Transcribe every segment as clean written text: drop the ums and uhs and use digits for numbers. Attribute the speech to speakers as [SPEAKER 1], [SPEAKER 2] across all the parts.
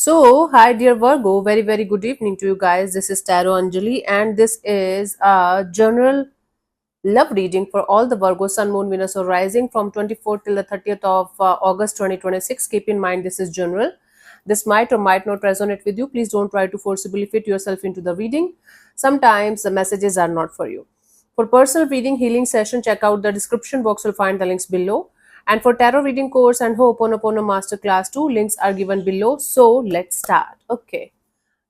[SPEAKER 1] Hi dear Virgo, very good evening to you guys. This is Tarot Anjali, and this is a general love reading for all the Virgo, Sun, Moon, Venus, or Rising from 24th till the 30th of August 2026. Keep in mind this is general. This might or might not resonate with you. Please don't try to forcibly fit yourself into the reading. Sometimes the messages are not for you. For personal reading healing session, check out the description box. You'll find the links below. And for tarot reading course and Ho'oponopono masterclass, two links are given below. So let's start. Okay.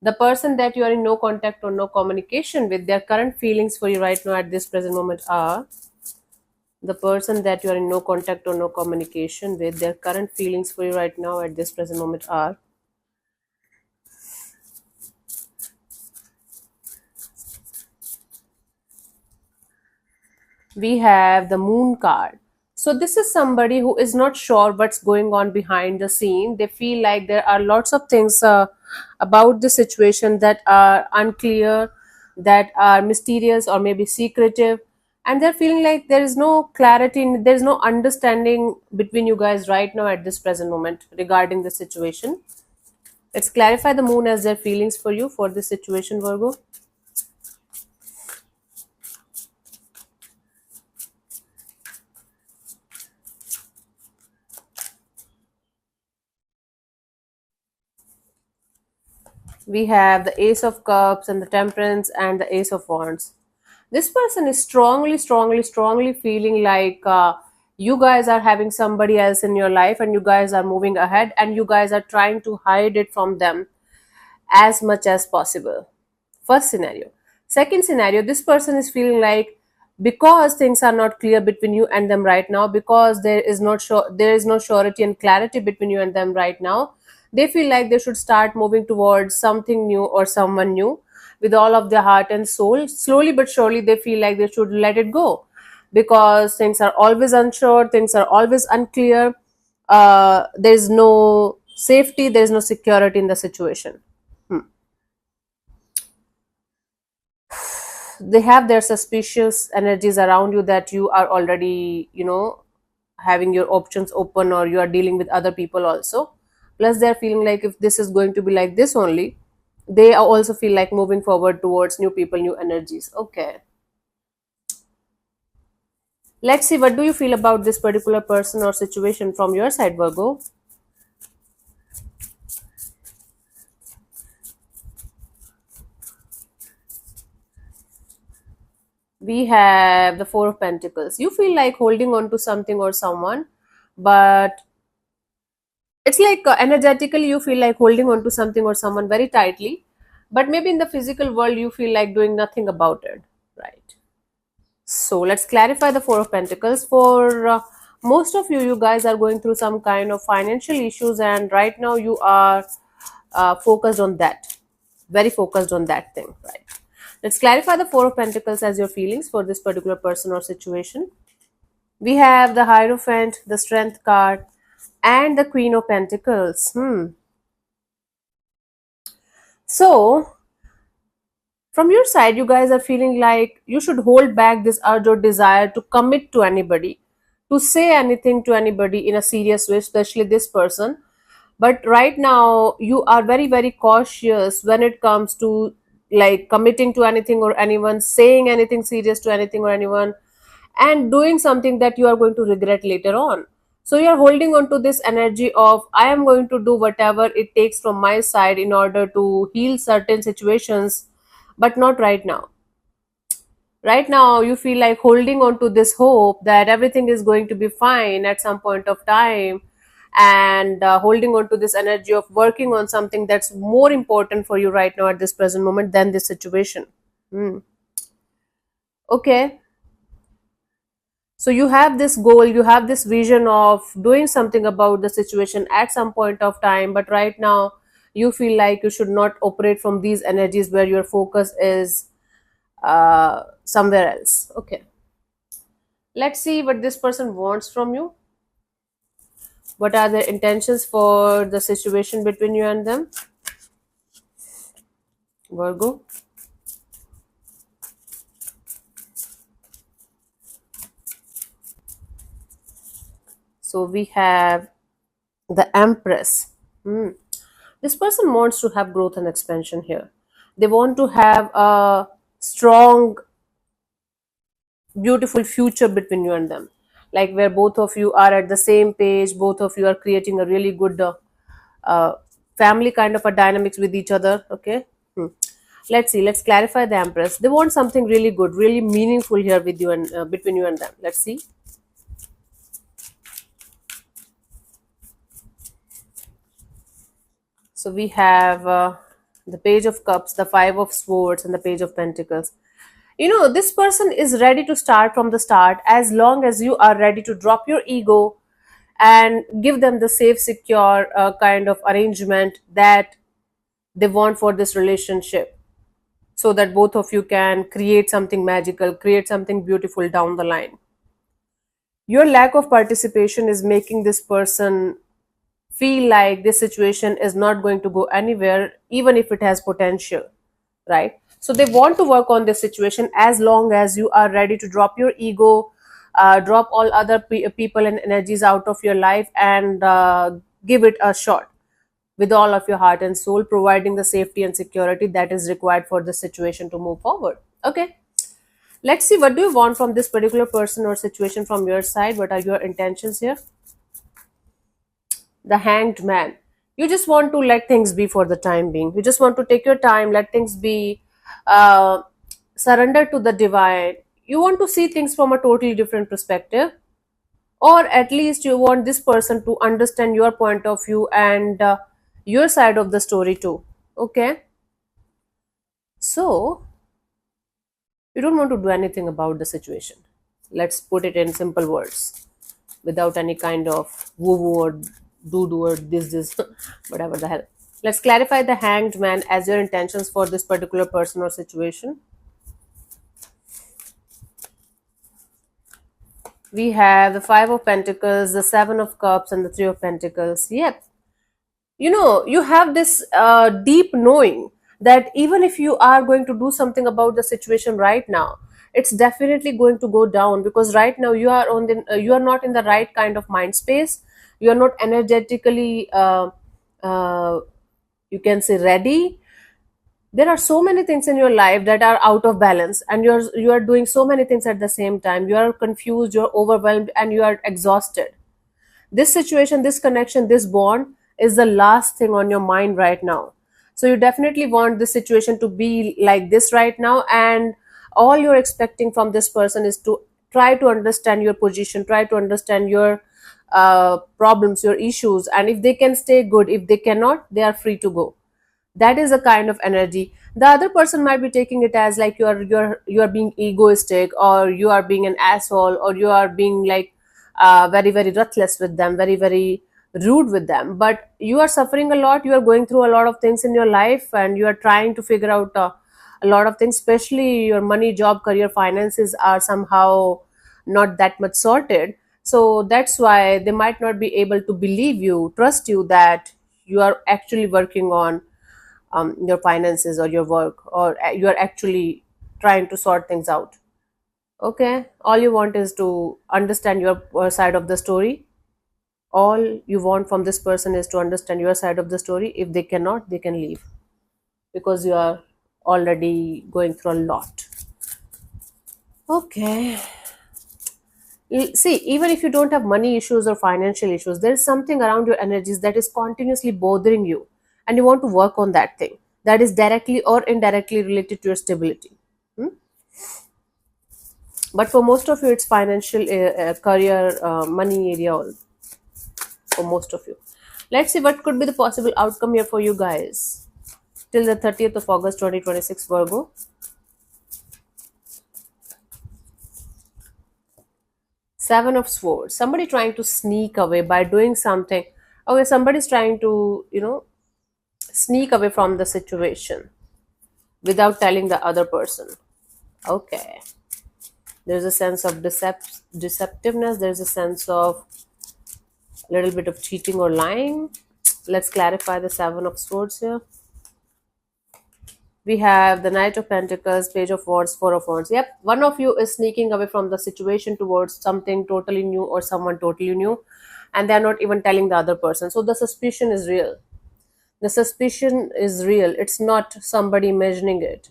[SPEAKER 1] The person that you are in no contact or no communication with, their current feelings for you right now at this present moment are the person that you are in no contact or no communication with, their current feelings for you right now at this present moment are we have the moon card. So this is somebody who is not sure what's going on behind the scene. They feel like there are lots of things about the situation that are unclear, that are mysterious or maybe secretive, and they're feeling like there is no clarity, there is no understanding between you guys right now at this present moment regarding the situation. Let's clarify the moon as their feelings for you for this situation, Virgo. We have the Ace of Cups and the Temperance and the Ace of Wands. This person is strongly feeling like you guys are having somebody else in your life and you guys are moving ahead and you guys are trying to hide it from them as much as possible. First scenario. Second scenario, this person is feeling like because things are not clear between you and them right now, because there is no surety and clarity between you and them right now, they feel like they should start moving towards something new or someone new with all of their heart and soul. Slowly but surely they feel like they should let it go because things are always unsure, things are always unclear. There's no safety, there's no security in the situation. Hmm. They have their suspicious energies around you that you are already having your options open or you are dealing with other people also. Plus they're feeling like if this is going to be like this only, they also feel like moving forward towards new people, new energies. Okay, let's see, what do you feel about this particular person or situation from your side, Virgo? We have the Four of Pentacles. You feel like holding on to something or someone, but it's like energetically you feel like holding on to something or someone very tightly, but maybe in the physical world you feel like doing nothing about it, right? So let's clarify the Four of Pentacles. For most of you, you guys are going through some kind of financial issues, and right now you are focused on that, very focused on that thing, right? Let's clarify the Four of Pentacles as your feelings for this particular person or situation. We have the Hierophant, the Strength card, and the Queen of Pentacles. So, from your side, you guys are feeling like you should hold back this urge or desire to commit to anybody, to say anything to anybody in a serious way, especially this person. But right now, you are very cautious when it comes to like committing to anything or anyone, saying anything serious to anything or anyone, and doing something that you are going to regret later on. So you are holding on to this energy of I am going to do whatever it takes from my side in order to heal certain situations, but not right now. Right now you feel like holding on to this hope that everything is going to be fine at some point of time, and holding on to this energy of working on something that's more important for you right now at this present moment than this situation. Hmm. Okay, so you have this goal, you have this vision of doing something about the situation at some point of time, but right now you feel like you should not operate from these energies where your focus is somewhere else. Okay, let's see what this person wants from you. What are their intentions for the situation between you and them, Virgo? So we have the Empress. Hmm. This person wants to have growth and expansion here. They want to have a strong, beautiful future between you and them, like where both of you are at the same page, both of you are creating a really good uh, family kind of a dynamics with each other. Okay. Hmm. Let's see, let's clarify the Empress. They want something really good, really meaningful here with you and between you and them. Let's see. So we have the Page of Cups, the Five of Swords, and the Page of Pentacles. You know, this person is ready to start from the start as long as you are ready to drop your ego and give them the safe, secure kind of arrangement that they want for this relationship, so that both of you can create something magical, create something beautiful down the line. Your lack of participation is making this person feel like this situation is not going to go anywhere, even if it has potential, right? So they want to work on this situation as long as you are ready to drop your ego, drop all other people and energies out of your life, and give it a shot with all of your heart and soul, providing the safety and security that is required for the situation to move forward. Okay, let's see, what do you want from this particular person or situation from your side? What are your intentions here? The Hanged Man. You just want to let things be for the time being. You just want to take your time, let things be, uh, surrender to the divine. You want to see things from a totally different perspective, or at least you want this person to understand your point of view and your side of the story too. Okay, so you don't want to do anything about the situation. Let's put it in simple words, without any kind of woo woo or doo doo or this, whatever the hell. Let's clarify the Hanged Man as your intentions for this particular person or situation. We have the Five of Pentacles, the Seven of Cups, and the Three of Pentacles. Yep. You know, you have this deep knowing that even if you are going to do something about the situation right now, it's definitely going to go down, because right now you are on the you are not in the right kind of mind space. You are not energetically uh, you can say ready. There are so many things in your life that are out of balance, and you are doing so many things at the same time. You are confused, you're overwhelmed, and you are exhausted. This situation, this connection, this bond is the last thing on your mind right now. So you definitely want this situation to be like this right now, and all you're expecting from this person is to try to understand your position, try to understand your problems, your issues, and if they can stay good, if they cannot, they are free to go. That is a kind of energy. The other person might be taking it as like you are being egoistic, or you are being an asshole, or you are being like very very ruthless with them, very very rude with them. But you are suffering a lot, you are going through a lot of things in your life, and you are trying to figure out a lot of things, especially your money, job, career, finances are somehow not that much sorted. So that's why they might not be able to believe you, trust you, that you are actually working on your finances or your work, or you are actually trying to sort things out. Okay, all you want is to understand your side of the story. All you want from this person is to understand your side of the story. If they cannot, they can leave, because you are already going through a lot. Okay, see, even if you don't have money issues or financial issues, there is something around your energies that is continuously bothering you, and you want to work on that thing that is directly or indirectly related to your stability. Hmm? But for most of you, it's financial, career, money area, all for most of you. Let's see what could be the possible outcome here for you guys till the 30th of August 2026, Virgo. Seven of Swords. Somebody trying to sneak away by doing something. Okay, somebody's trying to, sneak away from the situation without telling the other person. Okay. There's a sense of deceptiveness. There's a sense of a little bit of cheating or lying. Let's clarify the Seven of Swords here. We have the Knight of Pentacles, Page of Wands, Four of Wands. Yep, one of you is sneaking away from the situation towards something totally new or someone totally new, and they're not even telling the other person. So the suspicion is real. The suspicion is real. It's not somebody imagining it.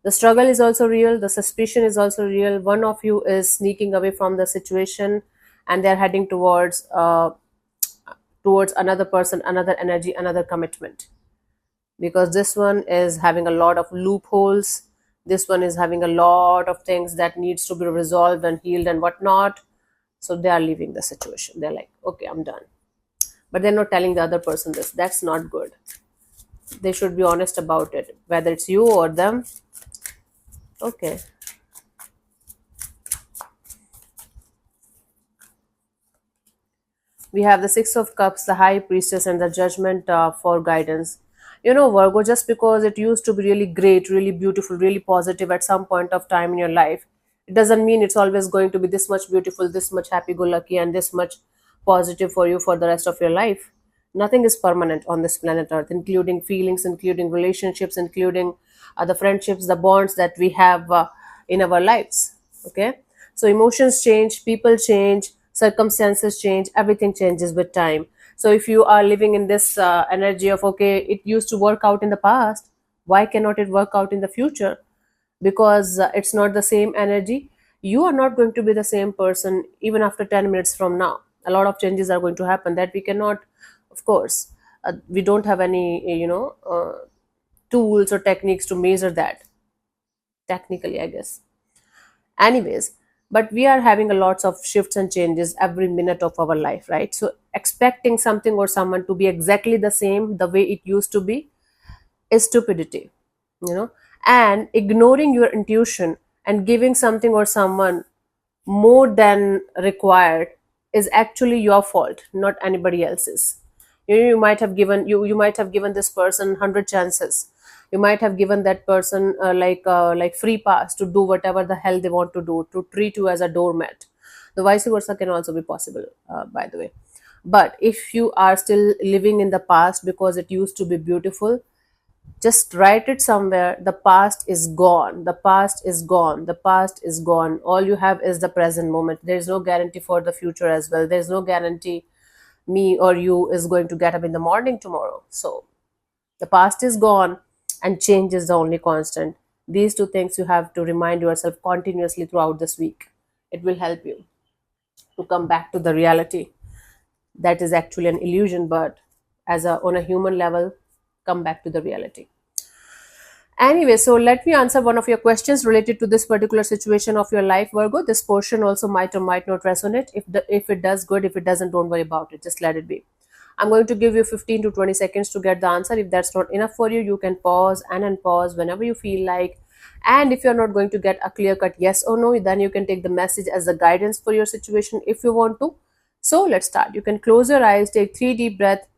[SPEAKER 1] The struggle is also real. The suspicion is also real. One of you is sneaking away from the situation, and they're heading towards another person, another energy, another commitment. Because this one is having a lot of loopholes. This one is having a lot of things that needs to be resolved and healed and whatnot. So they are leaving the situation. They're like, okay, I'm done. But they're not telling the other person this. That's not good. They should be honest about it, whether it's you or them. Okay. We have the Six of Cups, the High Priestess, and the Judgment for guidance. Virgo, just because it used to be really great, really beautiful, really positive at some point of time in your life, it doesn't mean it's always going to be this much beautiful, this much happy go lucky, and this much positive for you for the rest of your life. Nothing is permanent on this planet Earth, including feelings, including relationships, including the friendships, the bonds that we have in our lives. Okay, so emotions change, people change, circumstances change, everything changes with time. So if you are living in this energy of, okay, it used to work out in the past, why cannot it work out in the future? Because it's not the same energy. You are not going to be the same person even after 10 minutes from now. A lot of changes are going to happen that we cannot, of course, we don't have any tools or techniques to measure that technically, I guess. Anyways, but we are having a lots of shifts and changes every minute of our life, right? So expecting something or someone to be exactly the same the way it used to be is stupidity, you know and ignoring your intuition and giving something or someone more than required is actually your fault, not anybody else's. You might have given this person 100 chances. You might have given that person like free pass to do whatever the hell they want to do, to treat you as a doormat. The vice versa can also be possible, by the way. But if you are still living in the past because it used to be beautiful, just write it somewhere. The past is gone. The past is gone. The past is gone. All you have is the present moment. There's no guarantee for the future as well. There's no guarantee me or you is going to get up in the morning tomorrow. So the past is gone and change is the only constant. These two things you have to remind yourself continuously throughout this week. It will help you to come back to the reality that is actually an illusion, but on a human level, come back to the reality. Anyway, so let me answer one of your questions related to this particular situation of your life, Virgo. This portion also might or might not resonate. If it does, good. If it doesn't, don't worry about it. Just let it be. I'm going to give you 15 to 20 seconds to get the answer. If that's not enough for you, you can pause and unpause whenever you feel like. And if you're not going to get a clear cut yes or no, then you can take the message as a guidance for your situation if you want to. So let's start. You can close your eyes, take 3 deep breaths.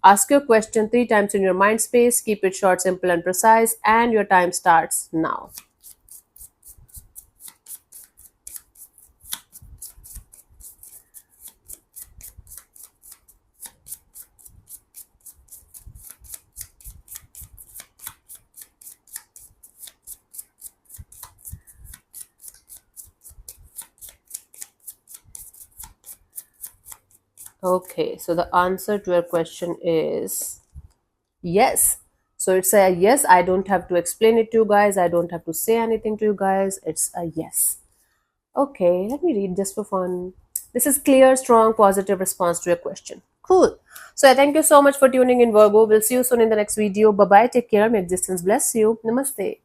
[SPEAKER 1] Ask your question 3 times in your mind space. Keep it short, simple, and precise. And your time starts now. Okay, so the answer to your question is yes. So it's a yes. I don't have to explain it to you guys. I don't have to say anything to you guys. It's a yes. Okay, let me read just for fun. This is clear, strong, positive response to your question. Cool. So I thank you so much for tuning in, Virgo. We'll see you soon in the next video. Bye bye. Take care. May existence bless you. Namaste.